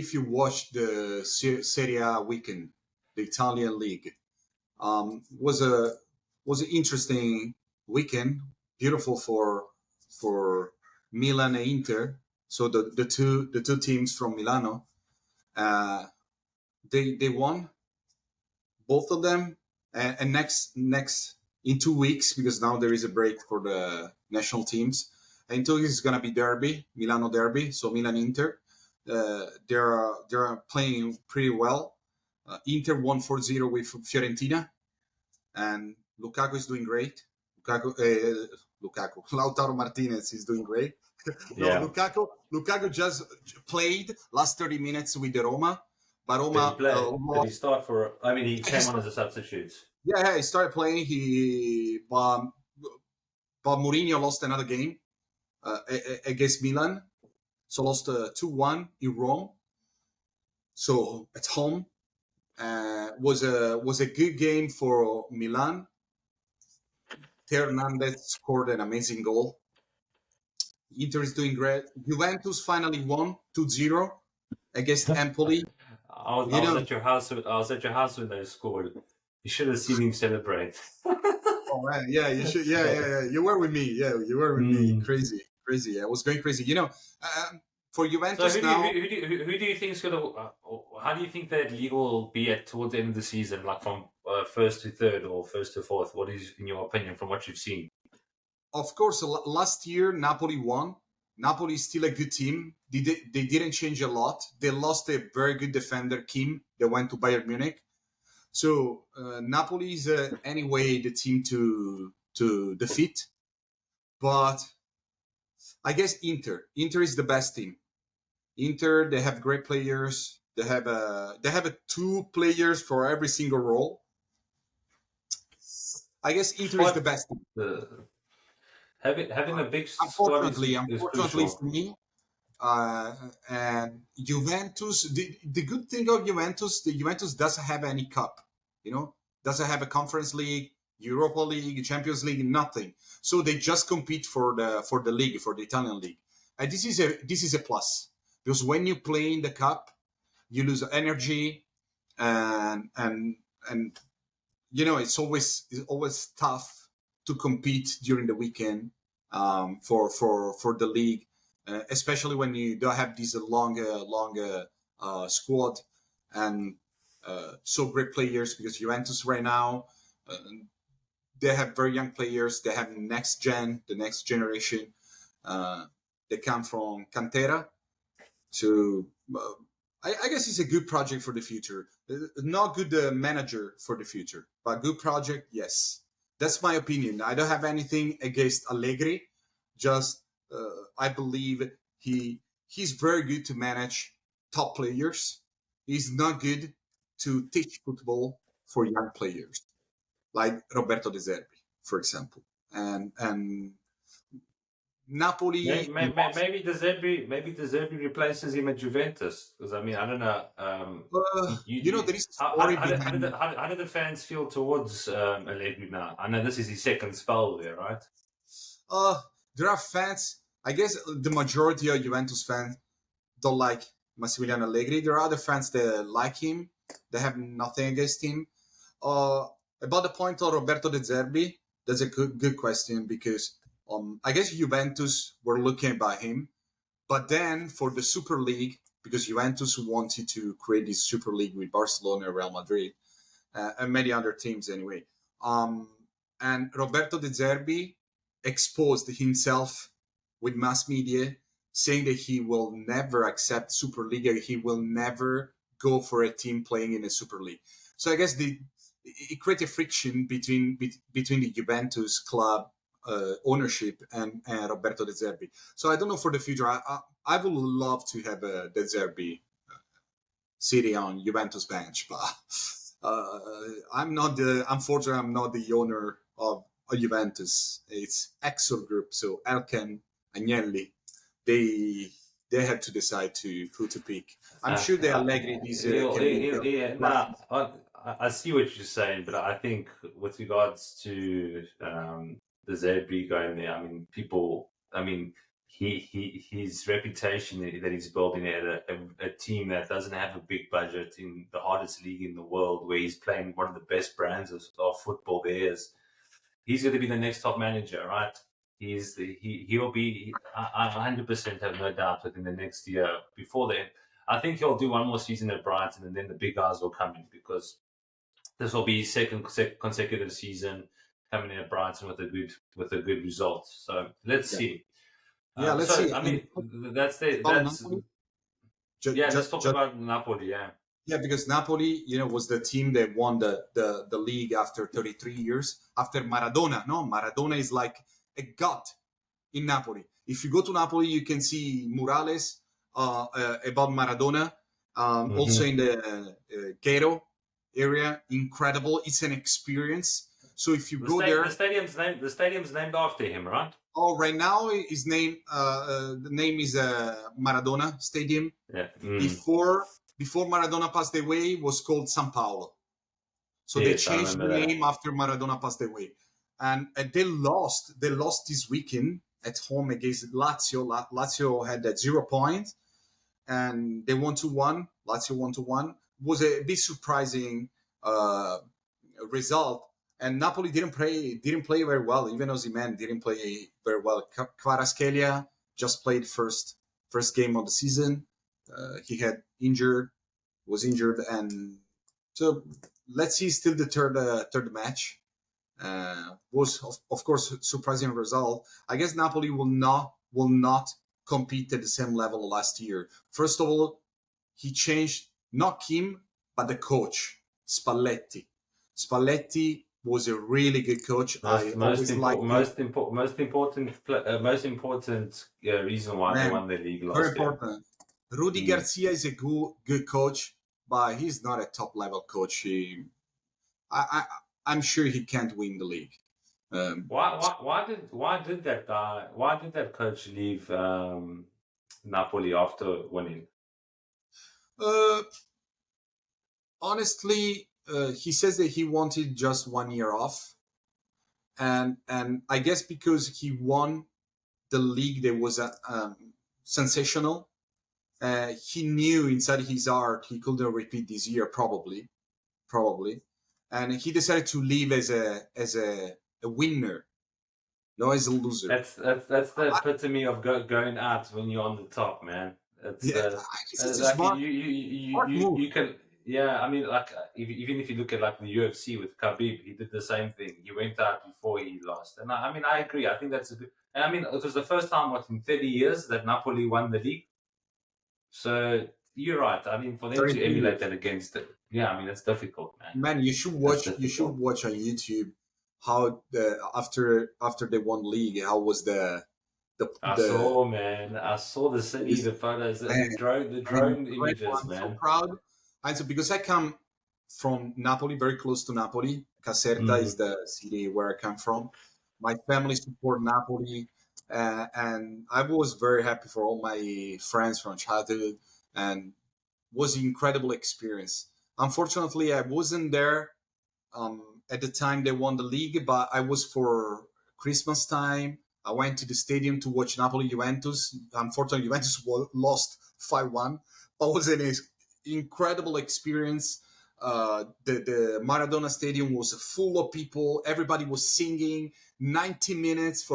if you watched the Serie A weekend, the Italian league. Was an interesting weekend. Beautiful for Milan and Inter. So the two teams from Milano, they won both of them. And next in 2 weeks, because now there is a break for the national teams. And in 2 weeks it's gonna be derby, Milano derby. So Milan Inter. They're playing pretty well. Inter won 4-0 with Fiorentina, and Lukaku is doing great. Lautaro Martinez is doing great. Yeah. No, Lukaku just played last 30 minutes with the Roma, but Roma. Did he start for? I mean, he came on as a substitute. Yeah, he started playing. But Mourinho lost another game against Milan, so lost 2-1 in Rome. So at home. Was a good game for Milan. Theo Hernandez scored an amazing goal. Inter is doing great. Juventus finally won 2-0 against Empoli. I was at your house when they scored. You should have seen him celebrate. Oh man, yeah, you should. Yeah. You were with me. Yeah, you were with me. Crazy. I was going crazy. For Juventus so now. Who do you think is gonna? How do you think that league will be at towards the end of the season, like from first to third or first to fourth? What is, in your opinion, from what you've seen? Of course, last year Napoli won. Napoli is still a good team. They didn't change a lot. They lost a very good defender, Kim. They went to Bayern Munich. So Napoli is anyway the team to defeat. But I guess Inter is the best team. Inter, they have great players. They have 2 players for every single role. I guess Inter is the best team. Having a big unfortunately is for me, and Juventus. The good thing of Juventus, the Juventus doesn't have any cup. Doesn't have a Conference League, Europa League, Champions League, nothing. So they just compete for the league, for the Italian league, and this is a plus, because when you play in the cup, you lose energy, and it's always tough to compete during the weekend for the league, especially when you don't have this long squad and so great players, because Juventus right now, they have very young players. They have the next generation. They come from Cantera. So I guess it's a good project for the future. Not good manager for the future, but good project, yes. That's my opinion. I don't have anything against Allegri. Just I believe he's very good to manage top players. He's not good to teach football for young players, like Roberto De Zerbi, for example. And Napoli. Maybe De Zerbi replaces him at Juventus, because I mean, I don't know. There is a story behind. How do the fans feel towards Allegri now? I know this is his second spell there, right? There are fans. I guess the majority of Juventus fans don't like Massimiliano Allegri. There are other fans that like him. They have nothing against him. About the point of Roberto De Zerbi, that's a good question, because I guess Juventus were looking by him, but then for the Super League, because Juventus wanted to create this Super League with Barcelona, Real Madrid, and many other teams anyway. And Roberto De Zerbi exposed himself with mass media, saying that he will never accept Super League. He will never go for a team playing in a Super League. So I guess it created friction between the Juventus club ownership and Roberto De Zerbi. So I don't know for the future. I would love to have a De Zerbi sitting on Juventus bench, but unfortunately, I'm not the owner of Juventus. It's Exor Group, so Elken, Agnelli. They had to decide who to pick. I'm sure they Allegri is. I see what you're saying, but I think with regards to the Zerbi going there, I mean, his reputation that he's building at a team that doesn't have a big budget in the hardest league in the world, where he's playing one of the best brands of football there is. He's going to be the next top manager, right? He'll be. I 100% have no doubt within the next year. Before then, I think he'll do one more season at Brighton, and then the big guys will come in, because this will be his second consecutive season coming in at Brighton with a good result. So let's see. Yeah, let's see. I mean, let's talk about Napoli. Yeah, because Napoli, was the team that won the league after 33 years, after Maradona. No, Maradona is like a god in Napoli. If you go to Napoli, you can see murales about Maradona, also in the Ghetto area. Incredible. It's an experience. So if you go there, the stadium's named after him, right? Oh, right now his name, the name is Maradona Stadium. Yeah. Before Maradona passed away, it was called San Paolo. So they changed the name after Maradona passed away, and they lost. They lost this weekend at home against Lazio. Lazio had that 0 points, and they won 2-1. Lazio won 2-1. Was a bit surprising result. And Napoli didn't play very well. Even Osimhen didn't play very well. Kvaratskhelia just played first game of the season. He was injured, and so let's see. Still the third match was of course a surprising result. I guess Napoli will not compete at the same level last year. First of all, he changed not Kim but the coach, Spalletti. Spalletti was a really good coach. Most important reason why they won the league last year. Very important. Rudy Garcia is a good coach, but he's not a top level coach. I'm sure he can't win the league. Why did that coach leave Napoli after winning? Honestly, he says that he wanted just 1 year off, and I guess because he won the league that was sensational, he knew inside his heart he couldn't repeat this year, probably, and he decided to leave as a winner, not as a loser. That's the epitome of going out when you're on the top, man. You can. Yeah, I mean, like even if you look at like the UFC with Khabib, he did the same thing. He went out before he lost, and I mean, I agree. I think that's a good. And I mean, it was the first time in 30 years that Napoli won the league. So you're right. I mean, for them to emulate that against it, I mean, it's difficult, man. Man, you should watch. You should watch on YouTube how after they won the league, how was I saw the city, the photos, the drone images, man. So proud. And so because I come from Napoli, very close to Napoli, Caserta is the city where I come from. My family support Napoli, and I was very happy for all my friends from childhood, and was an incredible experience. Unfortunately, I wasn't there at the time they won the league, but I was for Christmas time. I went to the stadium to watch Napoli Juventus. Unfortunately, Juventus lost 5-1, but it was an incredible experience. The Maradona Stadium was full of people. Everybody was singing. 90 minutes.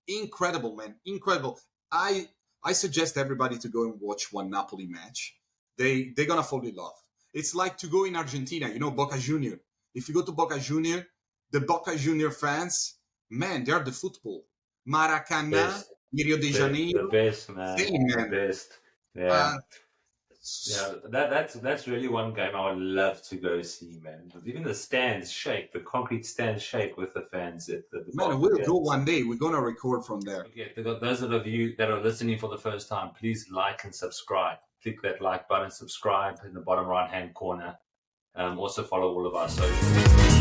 Incredible, man. Incredible. I suggest everybody to go and watch one Napoli match. They're gonna fall in love. It's like to go in Argentina, Boca Junior. If you go to Boca Junior, the Boca Junior fans, man, they're the football. Maracanã, Rio de Janeiro. The best, man. The best. Yeah. That's really one game I would love to go see, man. Even the stands shake, the concrete stands shake with the fans at the man, we'll go one day. We're gonna record from there. Okay, those of you that are listening for the first time, please like and subscribe. Click that like button, subscribe in the bottom right hand corner. Also follow all of our socials.